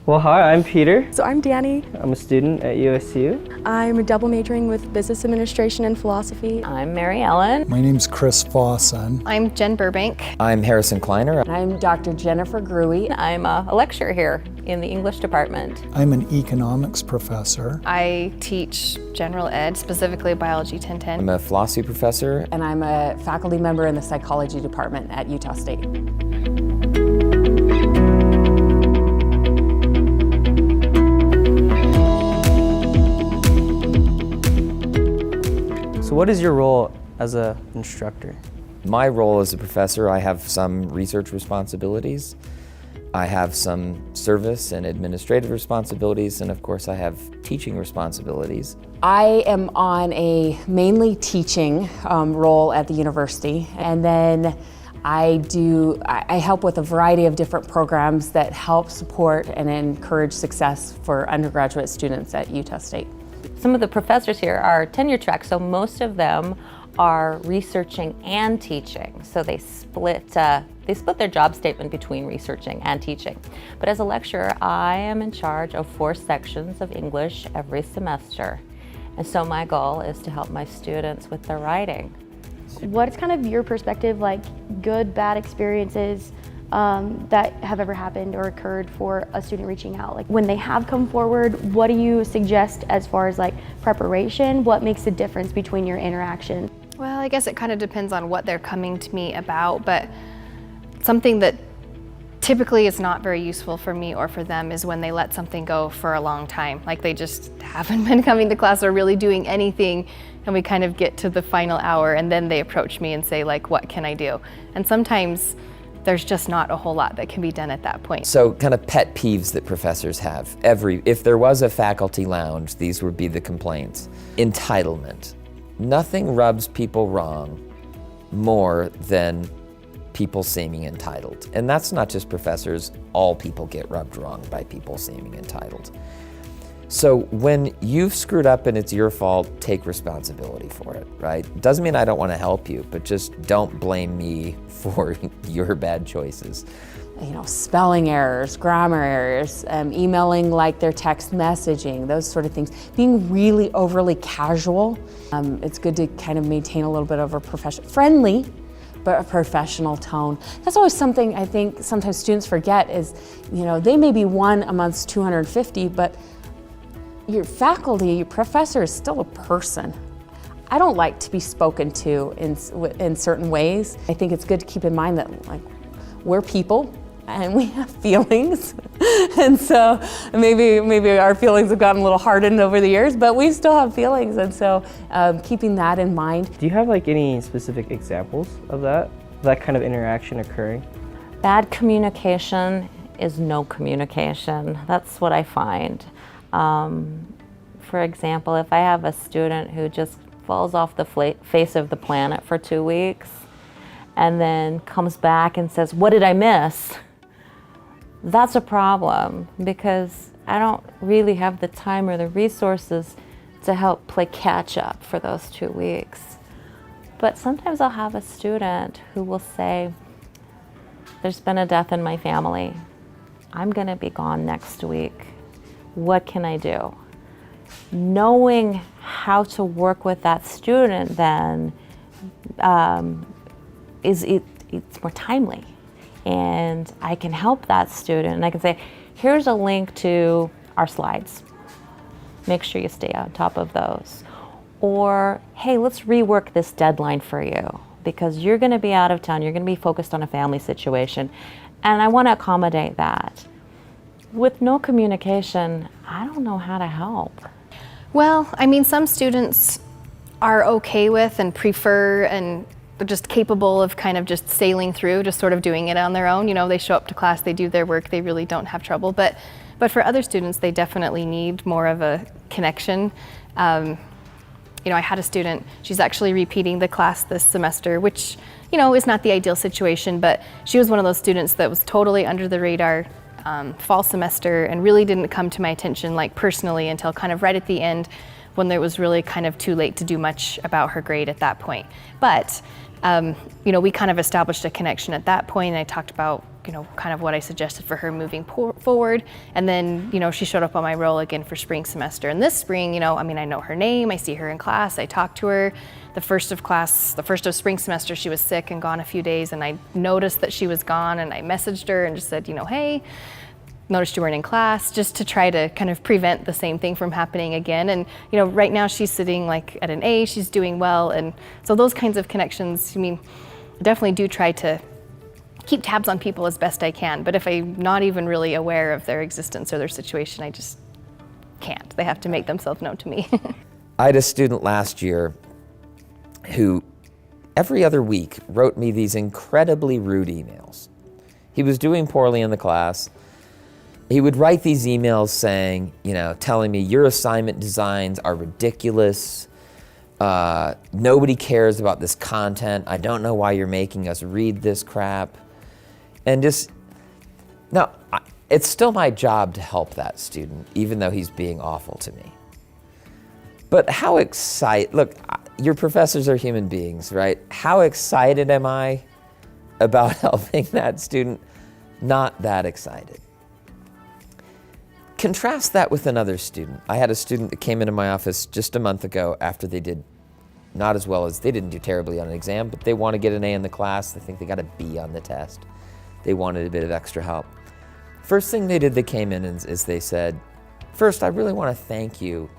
Well, hi, I'm Peter. So I'm Danny. I'm a student at USU. I'm double majoring with business administration and philosophy. I'm Mary Ellen. My name's Chris Fawson. I'm Jen Burbank. I'm Harrison Kleiner. I'm Dr. Jennifer Gruey. I'm a lecturer here in the English department. I'm an economics professor. I teach general ed, specifically biology 1010. I'm a philosophy professor. And I'm a faculty member in the psychology department at Utah State. So what is your role as an instructor? My role as a professor, I have some research responsibilities. I have some service and administrative responsibilities, and of course I have teaching responsibilities. I am on a mainly teaching role at the university, and then I help with a variety of different programs that help support and encourage success for undergraduate students at Utah State. Some of the professors here are tenure track, so most of them are researching and teaching. So they split their job statement between researching and teaching. But as a lecturer, I am in charge of 4 sections of English every semester. And so my goal is to help my students with their writing. What's kind of your perspective, like good, bad experiences that have ever happened or occurred for a student reaching out? Like when they have come forward, what do you suggest as far as like preparation? What makes the difference between your interaction? Well, I guess it kind of depends on what they're coming to me about, but something that typically is not very useful for me or for them is when they let something go for a long time. Like they just haven't been coming to class or really doing anything, and we kind of get to the final hour and then they approach me and say like, what can I do? And sometimes there's just not a whole lot that can be done at that point. So kind of pet peeves that professors have. If there was a faculty lounge, these would be the complaints. Entitlement. Nothing rubs people wrong more than people seeming entitled. And that's not just professors, all people get rubbed wrong by people seeming entitled. So when you've screwed up and it's your fault, take responsibility for it, right? Doesn't mean I don't want to help you, but just don't blame me for your bad choices. You know, spelling errors, grammar errors, emailing like their text messaging, those sort of things. Being really overly casual. It's good to kind of maintain a little bit of a friendly, but a professional tone. That's always something I think sometimes students forget is, you know, they may be one amongst 250, but your faculty, your professor is still a person. I don't like to be spoken to in certain ways. I think it's good to keep in mind that like we're people and we have feelings. And so maybe our feelings have gotten a little hardened over the years, but we still have feelings. And so keeping that in mind. Do you have like any specific examples of that kind of interaction occurring? Bad communication is no communication. That's what I find. For example, if I have a student who just falls off the face of the planet for 2 weeks and then comes back and says, "What did I miss?" That's a problem because I don't really have the time or the resources to help play catch up for those 2 weeks. But sometimes I'll have a student who will say, "There's been a death in my family. I'm gonna be gone next week. What can I do?" Knowing how to work with that student then it's more timely, and I can help that student and I can say, here's a link to our slides. Make sure you stay on top of those. Or, hey, let's rework this deadline for you because you're gonna be out of town, you're gonna be focused on a family situation, and I wanna accommodate that. With no communication, I don't know how to help. Well, I mean, some students are okay with and prefer and they're just capable of kind of just sailing through, just sort of doing it on their own. You know, they show up to class, they do their work, they really don't have trouble. But for other students, they definitely need more of a connection. You know, I had a student, she's actually repeating the class this semester, which, you know, is not the ideal situation, but she was one of those students that was totally under the radar fall semester and really didn't come to my attention like personally until kind of right at the end when it was really kind of too late to do much about her grade at that point. But you know, we kind of established a connection at that point, and I talked about kind of what I suggested for her moving forward. And then, she showed up on my roll again for spring semester. And this spring, I know her name, I see her in class, I talk to her. The first of spring semester, she was sick and gone a few days, and I noticed that she was gone, and I messaged her and just said, hey, noticed you weren't in class, just to try to kind of prevent the same thing from happening again. And right now she's sitting like at an A, she's doing well, and so those kinds of connections, I definitely do try to keep tabs on people as best I can, but if I'm not even really aware of their existence or their situation, I just can't. They have to make themselves known to me. I had a student last year who every other week wrote me these incredibly rude emails. He was doing poorly in the class. He would write these emails saying, telling me your assignment designs are ridiculous. Nobody cares about this content. I don't know why you're making us read this crap. And it's still my job to help that student, even though he's being awful to me. But look, your professors are human beings, right? How excited am I about helping that student? Not that excited. Contrast that with another student. I had a student that came into my office just a month ago after they did not as well as, they didn't do terribly on an exam, but they want to get an A in the class. I think they got a B on the test. They wanted a bit of extra help. First thing they did, they came in is they said, first, I really want to thank you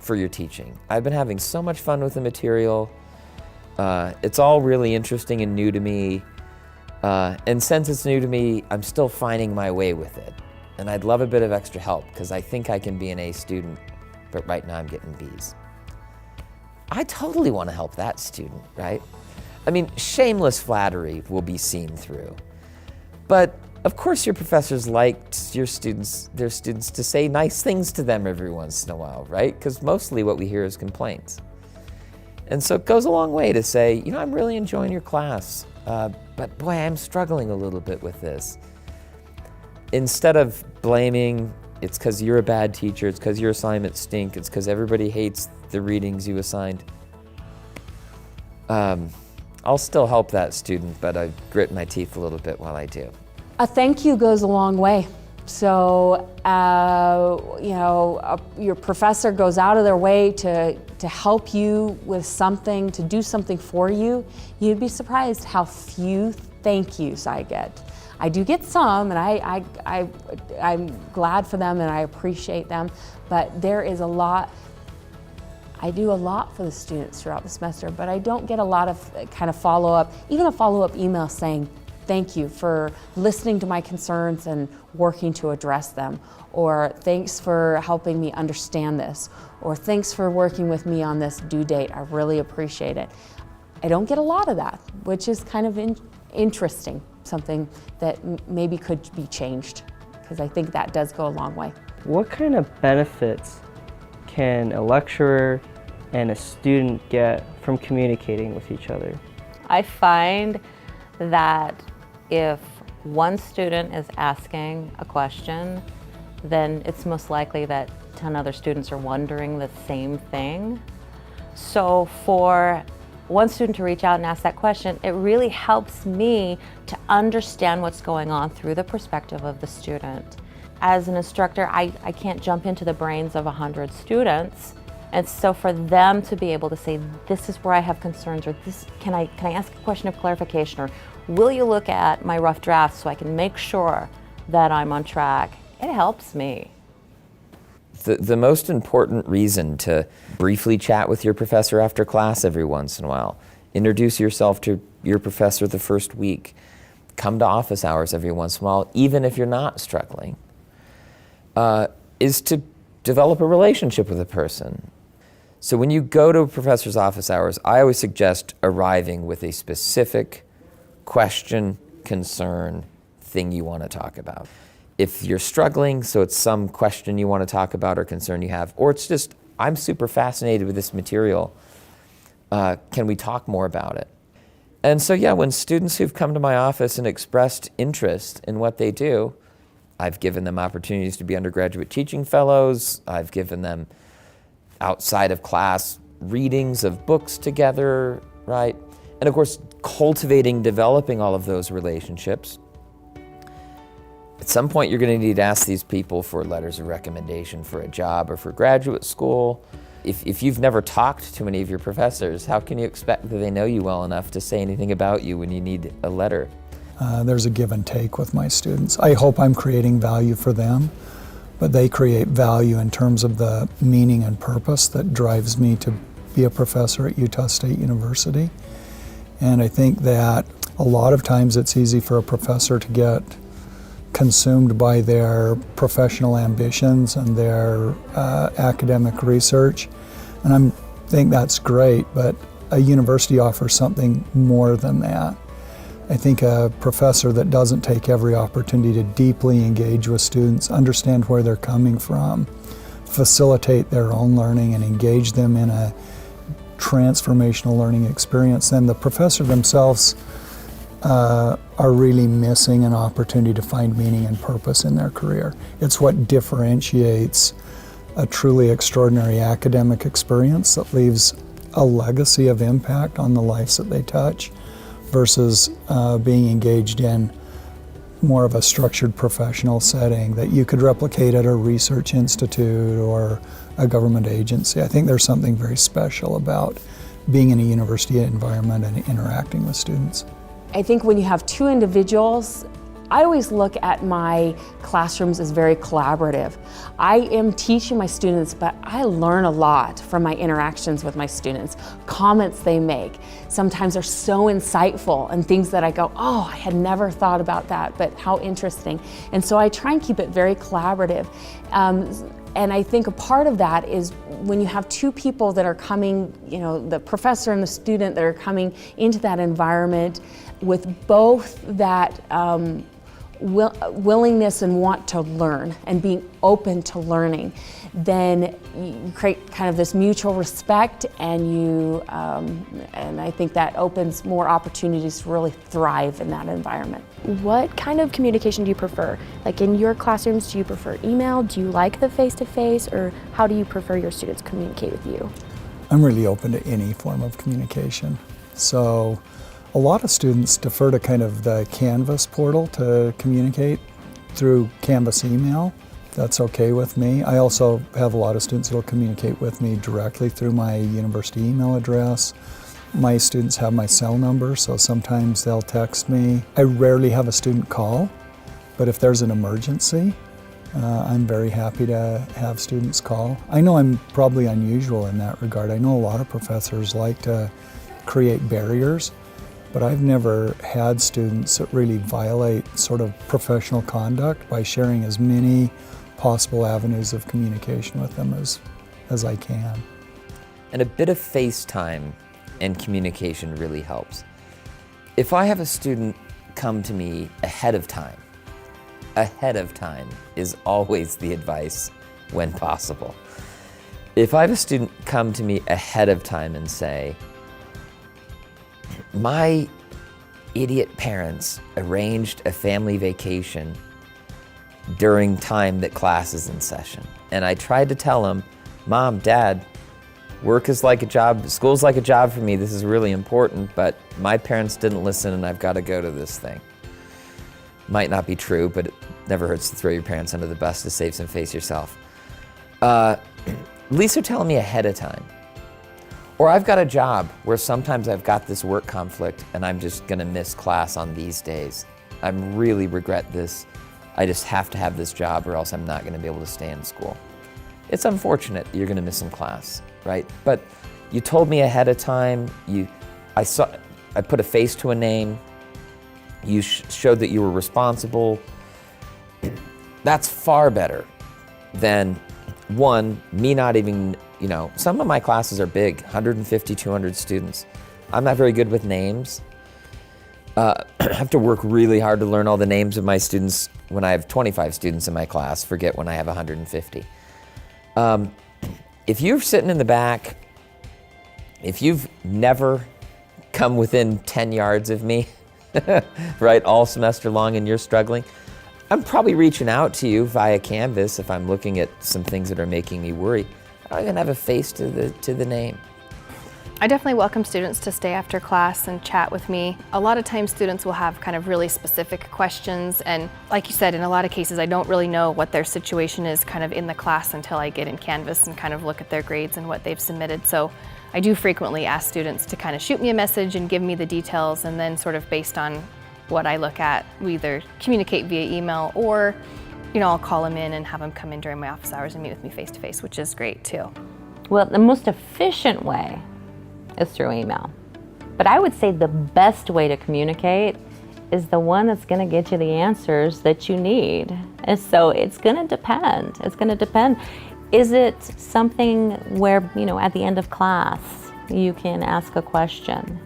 for your teaching. I've been having so much fun with the material. It's all really interesting and new to me. And since it's new to me, I'm still finding my way with it. And I'd love a bit of extra help because I think I can be an A student, but right now I'm getting Bs. I totally want to help that student, right? Shameless flattery will be seen through. But of course your professors like their students to say nice things to them every once in a while, right? Because mostly what we hear is complaints. And so it goes a long way to say, I'm really enjoying your class, but boy, I'm struggling a little bit with this. Instead of blaming, it's because you're a bad teacher, it's because your assignments stink, it's because everybody hates the readings you assigned. I'll still help that student, but I grit my teeth a little bit while I do. A thank you goes a long way. So, your professor goes out of their way to help you with something, to do something for you. You'd be surprised how few thank yous I get. I do get some, and I'm glad for them and I appreciate them, but there is a lot. I do a lot for the students throughout the semester, but I don't get a lot of kind of follow-up, even a follow-up email saying, thank you for listening to my concerns and working to address them, or thanks for helping me understand this, or thanks for working with me on this due date, I really appreciate it. I don't get a lot of that, which is kind of interesting, something that maybe could be changed, because I think that does go a long way. What kind of benefits can a lecturer and a student get from communicating with each other? I find that if one student is asking a question, then it's most likely that 10 other students are wondering the same thing. So for one student to reach out and ask that question, it really helps me to understand what's going on through the perspective of the student. As an instructor, I can't jump into the brains of 100 students. And so for them to be able to say, this is where I have concerns, or this, can I ask a question of clarification, or will you look at my rough draft so I can make sure that I'm on track? It helps me. The most important reason to briefly chat with your professor after class every once in a while, introduce yourself to your professor the first week, come to office hours every once in a while, even if you're not struggling, is to develop a relationship with a person. So when you go to a professor's office hours, I always suggest arriving with a specific question, concern, thing you want to talk about. If you're struggling, so it's some question you want to talk about or concern you have, or it's just, I'm super fascinated with this material, can we talk more about it? And so yeah, when students who've come to my office and expressed interest in what they do, I've given them opportunities to be undergraduate teaching fellows, I've given them outside of class readings of books together, right? And of course, cultivating, developing all of those relationships At some point, you're going to need to ask these people for letters of recommendation for a job or for graduate school. If you've never talked to any of your professors, how can you expect that they know you well enough to say anything about you when you need a letter? There's a give and take with my students. I hope I'm creating value for them, but they create value in terms of the meaning and purpose that drives me to be a professor at Utah State University. And I think that a lot of times it's easy for a professor to get consumed by their professional ambitions and their academic research. And I think that's great, but a university offers something more than that. I think a professor that doesn't take every opportunity to deeply engage with students, understand where they're coming from, facilitate their own learning and engage them in a transformational learning experience, then the professor themselves are really missing an opportunity to find meaning and purpose in their career. It's what differentiates a truly extraordinary academic experience that leaves a legacy of impact on the lives that they touch versus being engaged in more of a structured professional setting that you could replicate at a research institute or a government agency. I think there's something very special about being in a university environment and interacting with students. I think when you have two individuals, I always look at my classrooms as very collaborative. I am teaching my students, but I learn a lot from my interactions with my students. Comments they make sometimes are so insightful and things that I go, oh, I had never thought about that, but how interesting. And so I try and keep it very collaborative. And I think a part of that is when you have two people that are coming, the professor and the student that are coming into that environment with both that willingness and want to learn and being open to learning, then you create kind of this mutual respect, and and I think that opens more opportunities to really thrive in that environment. What kind of communication do you prefer? Like in your classrooms, do you prefer email? Do you like the face-to-face, or how do you prefer your students communicate with you? I'm really open to any form of communication. So a lot of students defer to kind of the Canvas portal to communicate through Canvas email. That's okay with me. I also have a lot of students that will communicate with me directly through my university email address. My students have my cell number, so sometimes they'll text me. I rarely have a student call, but if there's an emergency, I'm very happy to have students call. I know I'm probably unusual in that regard. I know a lot of professors like to create barriers, but I've never had students that really violate sort of professional conduct by sharing as many possible avenues of communication with them as I can. And a bit of FaceTime and communication really helps. If I have a student come to me ahead of time is always the advice when possible. If I have a student come to me ahead of time and say, my idiot parents arranged a family vacation during time that class is in session, and I tried to tell them, Mom, Dad, work is like a job, school's like a job for me, this is really important, but my parents didn't listen and I've got to go to this thing. Might not be true, but it never hurts to throw your parents under the bus to save some face yourself. At least they're telling me ahead of time. Or I've got a job where sometimes I've got this work conflict and I'm just gonna miss class on these days. I really regret this. I just have to have this job or else I'm not gonna be able to stay in school. It's unfortunate you're gonna miss some class, right? But you told me ahead of time, I put a face to a name, you showed that you were responsible. That's far better than me not even, some of my classes are big, 150, 200 students. I'm not very good with names. I have to work really hard to learn all the names of my students when I have 25 students in my class, forget when I have 150. If you're sitting in the back, if you've never come within 10 yards of me, right, all semester long and you're struggling, I'm probably reaching out to you via Canvas if I'm looking at some things that are making me worry. I'm gonna have a face to the name. I definitely welcome students to stay after class and chat with me. A lot of times students will have kind of really specific questions, and like you said, in a lot of cases I don't really know what their situation is kind of in the class until I get in Canvas and kind of look at their grades and what they've submitted. So I do frequently ask students to kind of shoot me a message and give me the details, and then sort of based on what I look at, we either communicate via email or I'll call them in and have them come in during my office hours and meet with me face to face, which is great too. Well, the most efficient way is through email. But I would say the best way to communicate is the one that's going to get you the answers that you need. And so it's going to depend. It's going to depend. Is it something where, at the end of class, you can ask a question?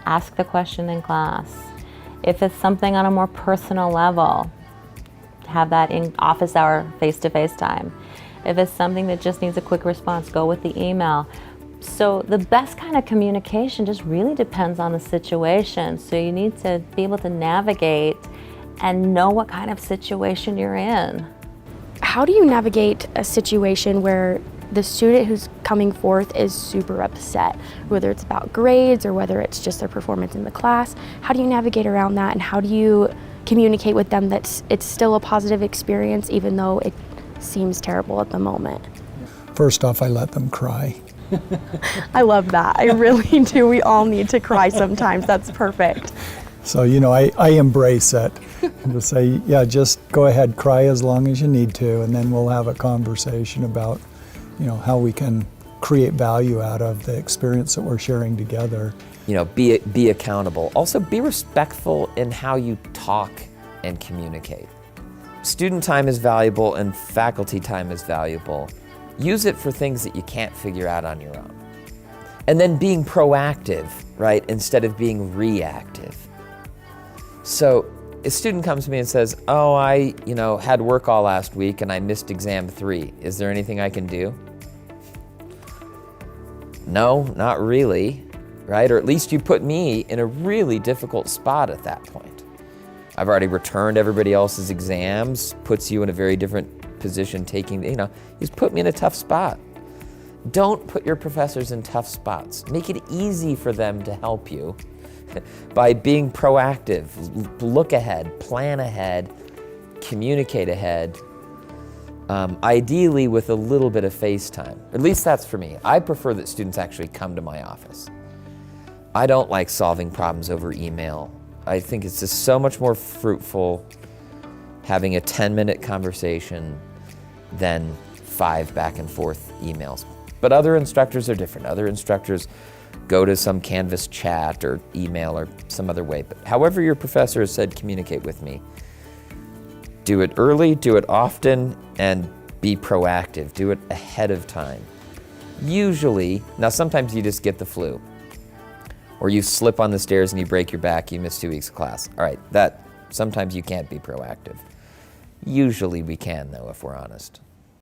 Ask the question in class. If it's something on a more personal level, have that in office hour, face-to-face time. If it's something that just needs a quick response, go with the email. So the best kind of communication just really depends on the situation. So you need to be able to navigate and know what kind of situation you're in. How do you navigate a situation where the student who's coming forth is super upset, whether it's about grades or whether it's just their performance in the class? How do you navigate around that, and how do you communicate with them that it's still a positive experience even though it seems terrible at the moment? First off, I let them cry. I love that. I really do. We all need to cry sometimes. That's perfect. So, I embrace it and just say, yeah, just go ahead, cry as long as you need to, and then we'll have a conversation about, how we can create value out of the experience that we're sharing together. Be accountable. Also, be respectful in how you talk and communicate. Student time is valuable and faculty time is valuable. Use it for things that you can't figure out on your own. And then being proactive, right, instead of being reactive. So a student comes to me and says, oh, I had work all last week and I missed exam 3. Is there anything I can do? No, not really, right? Or at least you put me in a really difficult spot at that point. I've already returned everybody else's exams, puts you in a very different position taking, he's put me in a tough spot. Don't put your professors in tough spots. Make it easy for them to help you by being proactive. Look ahead, plan ahead, communicate ahead, ideally with a little bit of face time. At least that's for me. I prefer that students actually come to my office. I don't like solving problems over email. I think it's just so much more fruitful having a 10-minute conversation than 5 back and forth emails. But other instructors are different. Other instructors go to some Canvas chat or email or some other way. But however your professor has said communicate with me, do it early, do it often, and be proactive. Do it ahead of time. Usually, now sometimes you just get the flu, or you slip on the stairs and you break your back, you miss 2 weeks of class. All right, sometimes you can't be proactive. Usually we can, though, if we're honest.